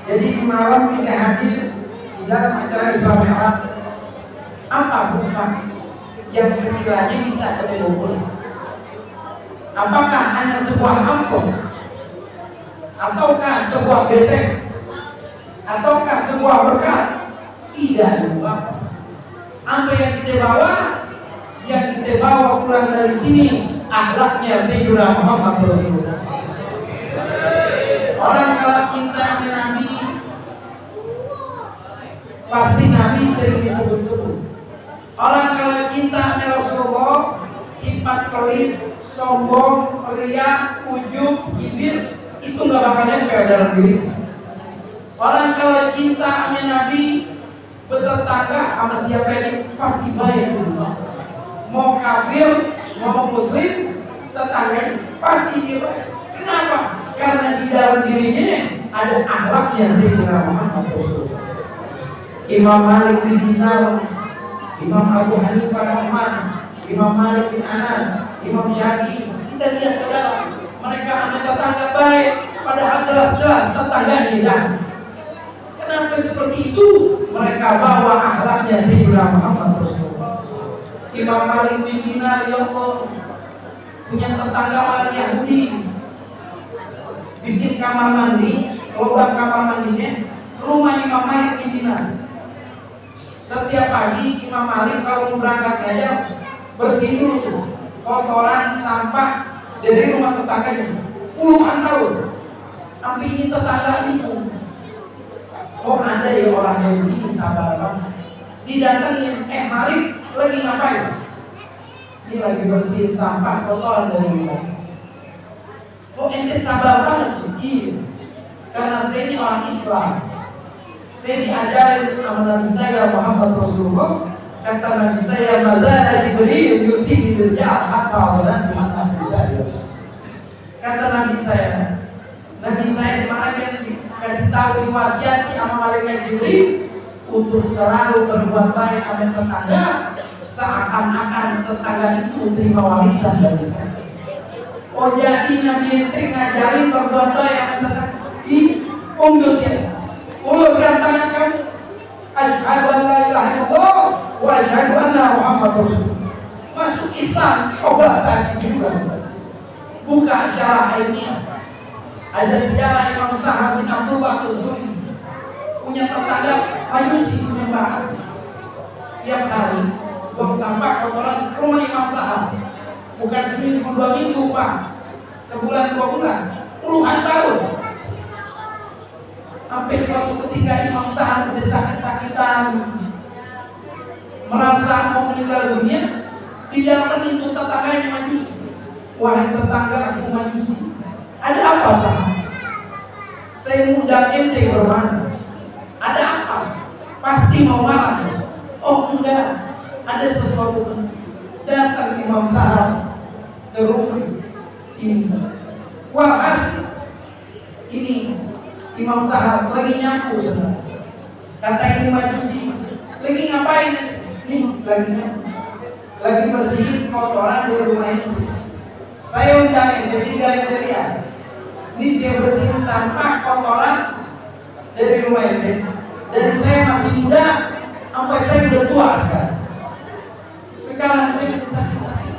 Jadi di malam kita hadir di dalam acara Isra Mi'raj. Apa bukan yang sekiranya bisa kita ukur? Apakah hanya sebuah amplop? Ataukah sebuah besek? Ataukah sebuah berkat? Tidak juga. Apa yang kita bawa? Yang kita bawa pulang dari sini akhlaknya Sayyidina Muhammad Rasulullah. Orang kalau cinta sama Nabi, pasti Nabi sering disebut-sebut. Orang kalau cinta sama Rasulullah, sifat pelit, sombong, ria, ujub, bibir, itu nggak bakal nempel dalam diri. Orang kalau cinta sama Nabi, bertetangga sama siapa ini pasti baik. Mau kafir, mau muslim, tetangganya pasti dia baik. Kenapa? Karena di dalam dirinya ada akhlaknya Sayyidina Muhammad Rasulullah. Imam Malik bin Dinar, Imam Abu Hanifah Rahman, Imam Malik bin Anas, Imam Syafi'i. Kita lihat saudara, mereka sama tetangga baik, padahal jelas-jelas tetangganya tidak. Kenapa seperti itu? Mereka bawa akhlaknya Sayyidina Muhammad Rasulullah. Imam Malik bin Dinar, ya Allah, punya tetangga orang Yahudi, bikin kamar mandi, lubang kamar mandinya ke rumah Imam Malik bin Dinar. Setiap pagi Imam Malik kalau mau berangkat ngajar bersih dulu tuh kotoran sampah dari rumah tetangganya puluhan tahun. Tapi ini tetangga bingung, kok ada ya orang Yahudi sabar banget, didatengin, Malik lagi ngapain? Ini lagi bersihin sampah kotoran dari rumah. Kok ente sabar banget? Iya, karena saya ini orang Islam. Saya diajarin sama Nabi saya Muhammad Rasulullah. Kata Nabi saya, "Madzana Jibril yusi bil-jahl hatta walan dimana bisa." Kata Nabi saya di mana yang dikasih tahu diwasiati sama malaikat Jibril untuk selalu berbuat baik sama tetangga, seakan-akan tetangga itu terima warisan dari saya. Oh, jadi Nabi ente ngajarin berbuat baik sama tetangga. Unggul dia. Kalau berantakan kamu, asyhadu an la ilaha illallah wa asyhadu anna Muhammad Rasulullah. Masuk Islam, coba saat itu juga. Buka syarah ilmiah. Ada sejarah Imam Sahab bin Abdul Baqir punya tetangga Majusi penyembahan. Tiap hari buang sampah kotoran ke rumah Imam Sahab. Bukan seminggu 2 minggu, Pak. Sebulan 2 bulan, puluhan tahun. Sampai suatu ketika Imam Sahab sakit-sakitan, merasa mau meninggal dunia, didatangi itu tetangganya Majusi. Wahai tetangga aku Majusi, ada apa sama? Saya muda ente bermana? Ada apa? Pasti mau marah. Oh enggak, ada sesuatu. Datang Imam Sahab ke rumah ini. Walhasil ini Imam Sahab lagi nyapu saudara. Kata ini Majusi, lagi ngapain? Nih lagi nyapu, lagi bersihin kotoran di rumah ini. Saya undang ente lihat. Ini saya bersihin sampah kotoran dari rumah ente. Dari saya masih muda sampai saya udah tua sekarang. Sekarang saya udah sakit-sakit.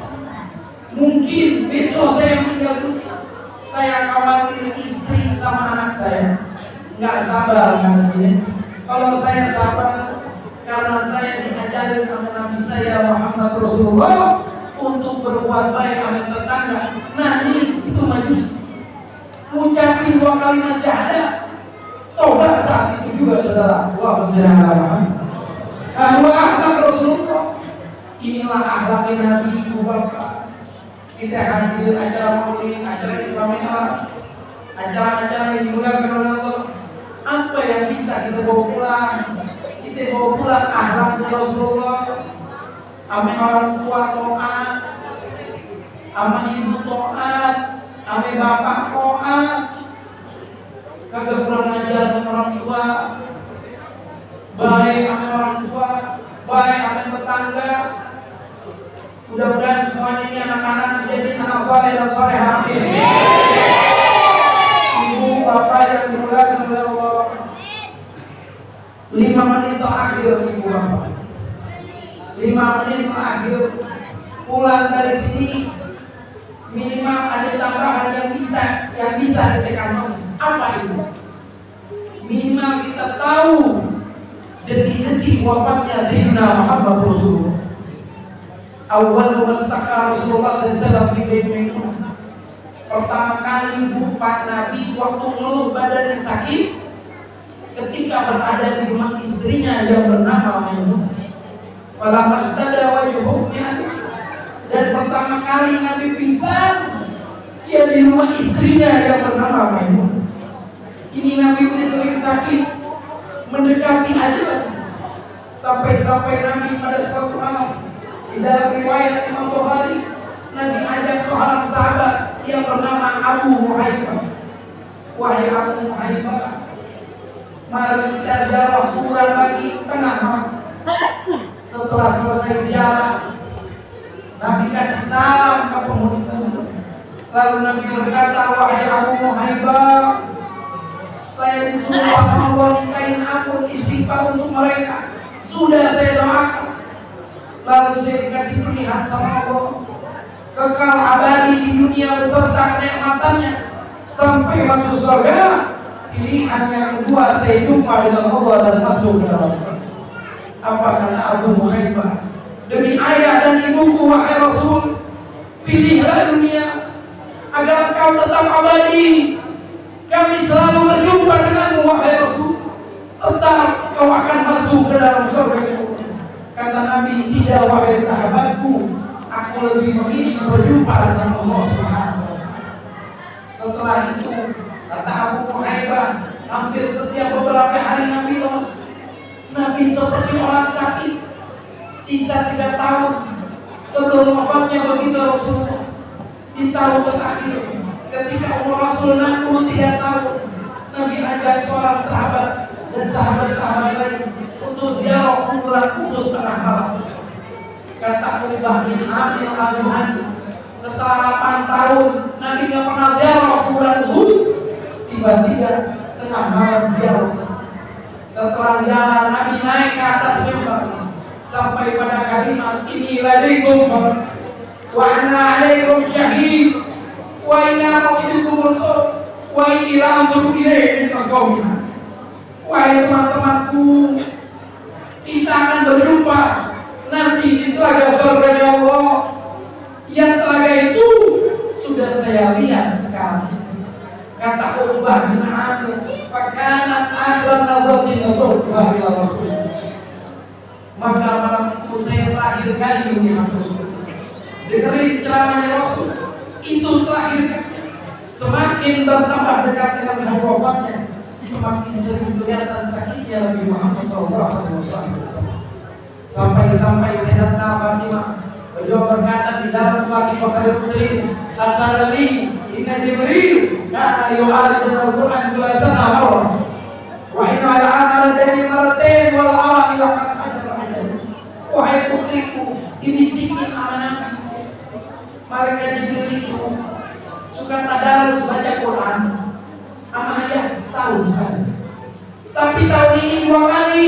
Mungkin besok saya meninggal dunia. Saya khawatir istri sama anak saya nggak sabar nantinya. Kalau saya sabar, karena saya diajarin sama Nabi saya Muhammad Rasulullah untuk berbuat baik sama tetangga. Nangis itu Majusi, ucapin 2 kalimat syahadat, tobat saat itu juga saudara. Wah, Muhammad. Dua akhlak Rasulullah. Inilah akhlak Nabi Ibu Bapak. Kita hadir acara maulid, acara Islamiyah, acara-acara yang dimuliakan oleh Allah. Apa yang bisa kita bawa pulang? Kita bawa pulang akhlak Rasulullah. Ame orang tua taat, ame ibu taat, ame bapak taat. Kagak kurang ajar sama orang tua. Baik ame orang tua, baik ame tetangga. Mudah-mudahan semuanya ini anak-anak menjadi anak soleh dan solehah. Amin. Ibu bapak yang dimuliakan oleh Allah, 5 menit terakhir ibu bapak, 5 menit terakhir pulang dari sini minimal ada tambahan yang bisa kita kantong. Apa itu? Minimal kita tahu detik-detik wafatnya Sayyidina Muhammad Rasulullah. Awal mustaqar Rasulullah sallallahu alaihi wasallam. Pertama kali bumpa Nabi waktu ngeluh badannya sakit ketika berada di rumah istrinya yang bernama Maimunah. Fala mastada wajhunya. Dan pertama kali Nabi pingsan ya di rumah istrinya yang bernama Maimunah. Ini Nabi ini sering sakit mendekati ajal sampai Nabi pada suatu malam di dalam riwayat Imam Bukhari, Nabi ajak seorang sahabat yang bernama Abu Muhaibah. Wahai Abu Muhaibah, mari kita ziarah kuburan bagi tengah malam. Setelah selesai ziarah, Nabi kasih salam ke penghuni kubur. Lalu Nabi berkata, wahai Abu Muhaibah, Saya disuruh sama Allah mintain ampun istighfar untuk mereka. Sudah saya doakan. Lalu saya dikasih pilihan sama Allah, kekal abadi di dunia beserta kenikmatannya sampai masuk surga. Pilihan yang kedua, saya jumpa dengan Allah dan masuk ke dalam surga. Apa kata Abu Muhaibah? Demi ayah dan ibuku wahai Rasul, pilihlah dunia agar kau tetap abadi. Kami selalu berjumpa denganmu wahai Rasul, tetap kau akan masuk ke dalam surga. Kata Nabi, tidak wahai sahabatku, aku lebih memilih berjumpa dengan Allah Subhanahu wa Ta'ala. Setelah itu, kata Abu Muhaibah, hampir setiap beberapa hari Nabi lemas. Nabi seperti orang sakit. Sisa 3 tahun sebelum wafatnya baginda Rasulullah, di tahun terakhir ketika umur Rasul 63 tahun, Nabi ajak seorang sahabat dan sahabat-sahabat lain untuk ziarah kuburan Uhud tengah malam. Kata Uqbah bin Amir al-Juhani, setelah 8 tahun Nabi gak pernah ziarah kuburan Uhud, tiba-tiba tengah malam ziarah. Setelah ziarah, Nabi naik ke atas mimbar sampai pada kalimat ini, ladaikum wa ana alaikum syahid wa inna mau'idukum al-maut wa inni la anzuru ilaihi min qawmiha. Wahai teman-temanku, kita akan berjumpa nanti di telaga surganya Allah. Yang telaga itu sudah saya lihat sekarang. Kata Uqbah bin Amir, fakanat akhir nazratin nadhurha ila Rasul. Maka malam itu saya terakhir kali melihat Rasul. Dengerin ceramahnya Rasul. Itu terakhir kali. Semakin bertambah dekat dengan hari wafatnya, semakin sering kelihatan sakitnya Nabi Muhammad SAW. Sampai-sampai Sayyidatuna Fatimah beliau berkata di dalam Sahih Bukhari Muslim, Asarali inna Jibril kana yu'alij al-Quran kulasana marrah wa inna al-amal dari maratain wal awal ila wahai putriku, dibisikin sama Nabi, malaikat Jibril itu suka tadarus baca Quran sama ayah setahun sekali. Tapi tahun ini 2 kali.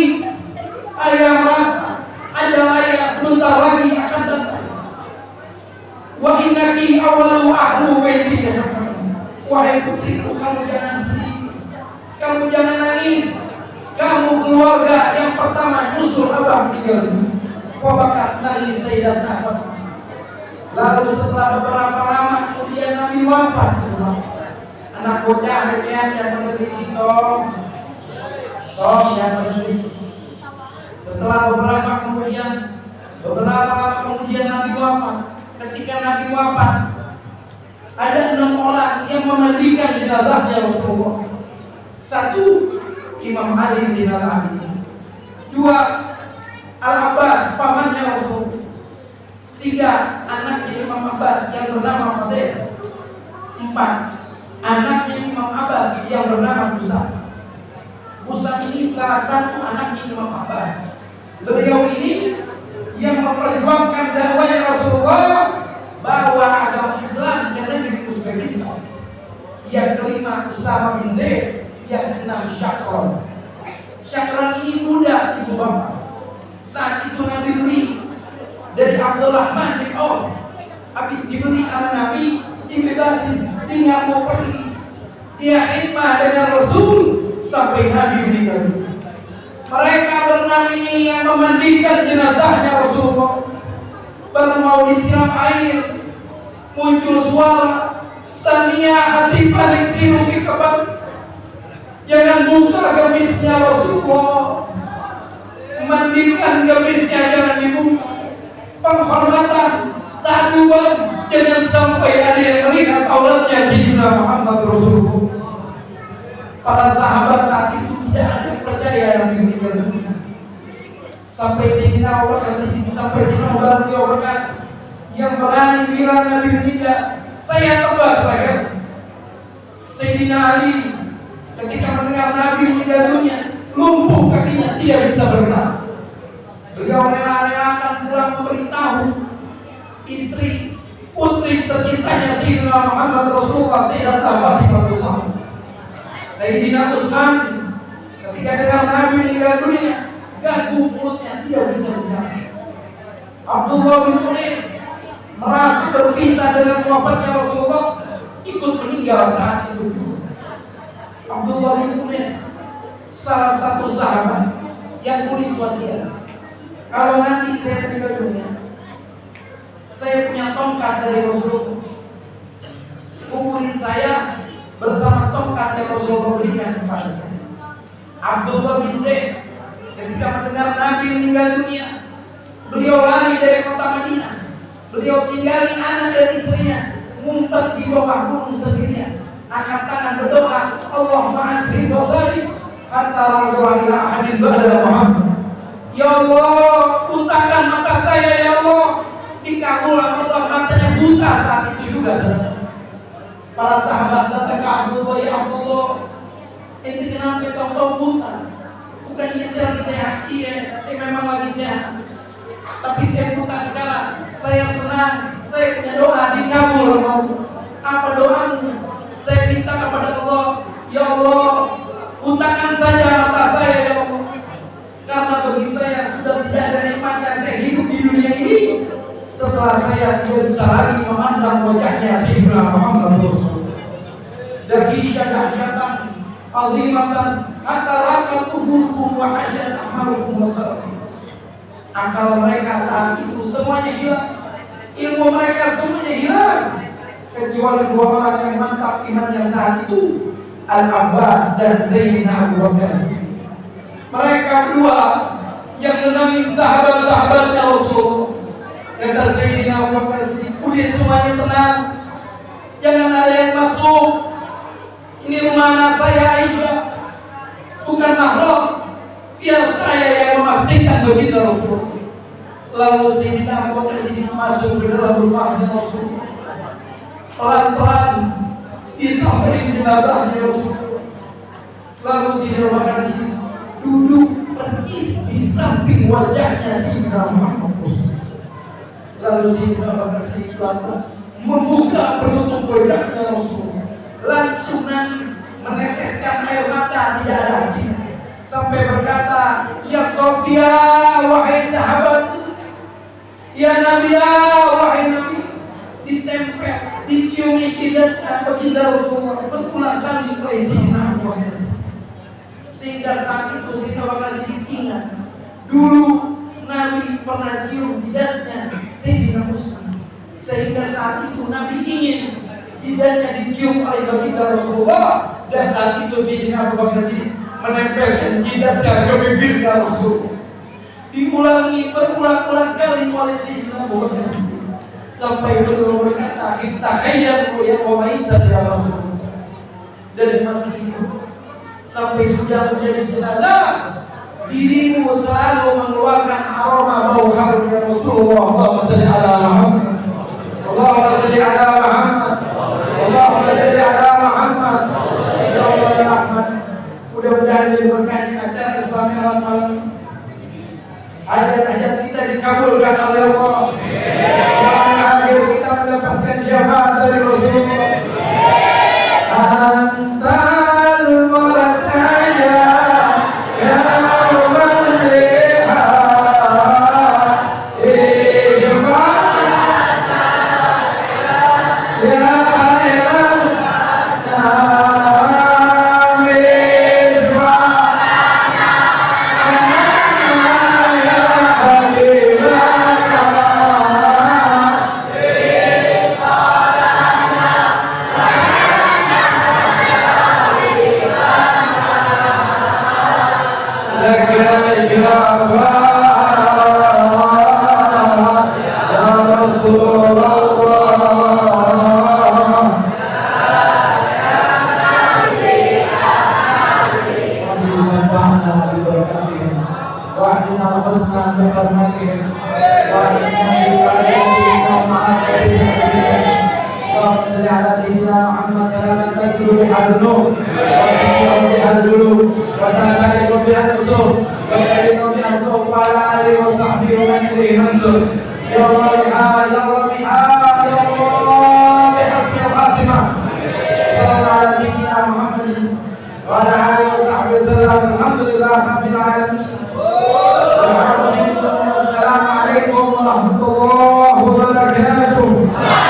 Ayah merasa ada ayah sebentar lagi akan datang. Wa innaki awwalu ahlu baiti. Wahai putriku, kamu jangan sedih, kamu jangan nangis. Kamu keluarga yang pertama nyusul abah meninggal dunia. Wabakat dari Sayyidatuna Fatimah. Lalu setelah beberapa lama kemudian Nabi wafat. Anak bocah rekean yang menulis Tom yang menulis. Setelah beberapa lama kemudian Nabi wafat. Ketika Nabi wafat, ada 6 orang yang memandikan jenazahnya Rasulullah. 1, Imam Ali bin Abi. 2, Al-Abbas pamannya Rasul. 3, anaknya Imam Abbas yang bernama Fadil. 4, anaknya Imam Abbas yang bernama Musa. Musa ini salah satu anaknya Imam Abbas. Beliau ini yang memperjuangkan dakwahnya Rasulullah bawa agama Islam ke negeri Uzbekistan. Yang kelima Usama bin Zaid. Yang keenam Syakran. Syakran ini muda ibu bapak. Saat itu Nabi beli dari Abdurrahman bin Auf. Habis dibeli sama Nabi, dibebasin, dia nggak mau pergi. Dia khidmah dengan Rasul sampai Nabi meninggal. Mereka bernama ini yang memandikan jenazahnya Rasulullah. Baru mau disiram air, muncul suara, Samia hati paling siru fi kabar. Jangan buka gamisnya Rasulullah. Mandikan gamisnya jangan dibuka. Penghormatan, ta'aduban, jangan sampai ada yang melihat auratnya Sayyidina Muhammad Rasulullah. Para sahabat saat itu tidak ada yang percaya Nabi meninggal dunia. Sampai Sayyidina Abu Bakar Siddiq, sampai Sayyidina Umar beliau berkata, yang berani bilang Nabi meninggal, saya tebas leher. Sayyidina Ali ketika mendengar Nabi meninggal dunia, lumpuh kakinya, tidak bisa bergerak. Beliau rela-relakan pulang memberitahu istri putri tercintanya Sayyidina Muhammad Rasulullah, Sayyidatuna Fatimah. Sayyidina Utsman ketika dengar Nabi meninggal dunia, gagu mulutnya, tidak bisa bicara. Abdullah bin Tunis merasa berpisah dengan wafatnya Rasulullah, ikut meninggal saat itu. Abdullah bin Tunis salah satu sahabat yang tulis wasiat, kalau nanti saya meninggal dunia, saya punya tongkat dari Rasulullah, kuburin saya bersama tongkat yang Rasulullah berikan kepada saya. Abdullah bin Zaid ketika mendengar Nabi meninggal dunia, beliau lari dari kota Madinah. Beliau tinggali anak dan istrinya, ngumpet di bawah gunung sendirian, angkat tangan berdoa, Allahumma asri basari hatta la ila ahadin ba'da Muhammad. Ya Allah, puntakan mata saya ya Allah. Dikabulkan Allah, matanya buta saat itu juga. Para sahabat datang ke Abdullah, ya Abdullah, ini kenapa tahu-tahu buta? Bukan ini lagi sehat, iya, saya memang lagi sehat, tapi saya buta sekarang. Saya senang, saya punya doa dikabul. Apa doamu? Saya minta kepada Allah, ya Allah, puntakan saja mata saya ya Allah, karena bagi saya sudah tidak ada nikmatnya saya hidup di dunia ini setelah saya tidak bisa lagi memandang wajahnya Sayyidina Muhammad Rasulullah. Dari syadahsyatan azimatan antara tubuhkum wa hajat amalukum wasalamu'alaikum. Akal mereka saat itu semuanya hilang, ilmu mereka semuanya hilang, kecuali dua orang yang mantap imannya saat itu, Al-Abbas dan Sayyidina Abu Bakar. Mereka berdua yang menangin sahabat-sahabatnya Rasulullah. Kata Sayyidina Abu Bakar, udah semuanya tenang, jangan ada yang masuk, ini rumah anak saya Aisyah, bukan mahram, biar saya yang memastikan begitu Rasulullah. Lalu Sayyidina Abu Bakar masuk ke dalam rumahnya Rasulullah, pelan-pelan disamperin jenazahnya Rasulullah. Lalu Sayyidina Abu Bakar duduk percis di samping wajahnya Sayyidina Muhammad. Lalu Sayyidina Abu Bakar membuka penutup wajahnya Rasulullah, langsung nangis, meneteskan air mata tidak ada hatinya, sampai berkata, ya Sofia, wahai sahabat, ya Nabi, wahai Nabi. Ditempel, diciumi jidatnya baginda Rasulullah berulang kali oleh Sayyidina Abu Bakar. Sehingga saat itu Sayyidina Abu Bakar ingat dulu Nabi pernah cium jidatnya Sayyidina Utsman, sehingga saat itu Nabi ingin jidatnya dicium oleh baginda Rasulullah, dan saat itu Sayyidina Abu Bakar menempelkan jidatnya ke bibirnya Rasulullah. Diulangi berulang-ulang kali oleh Sayyidina Abu Bakar sampai beliau berkata, "Tahayyaru ya Muhammad ya Rasulullah." Dan masih hidup sampai sudah menjadi jenazah, dirimu selalu mengeluarkan aroma bau harum ya Rasulullah. Allahumma shalli ala Muhammad, Allahumma shalli ala Muhammad, Allahumma shalli ala Muhammad. Ya Allah ya Rahman, mudah-mudahan diberkahi acara Islam malam ini, hajat-hajat kita dikabulkan oleh Allah. Kita mendapatkan syafaat dari Rasulullah. Antal murtaja ya maliha ya alamin. Assalamualaikum warahmatullahi wabarakatuh.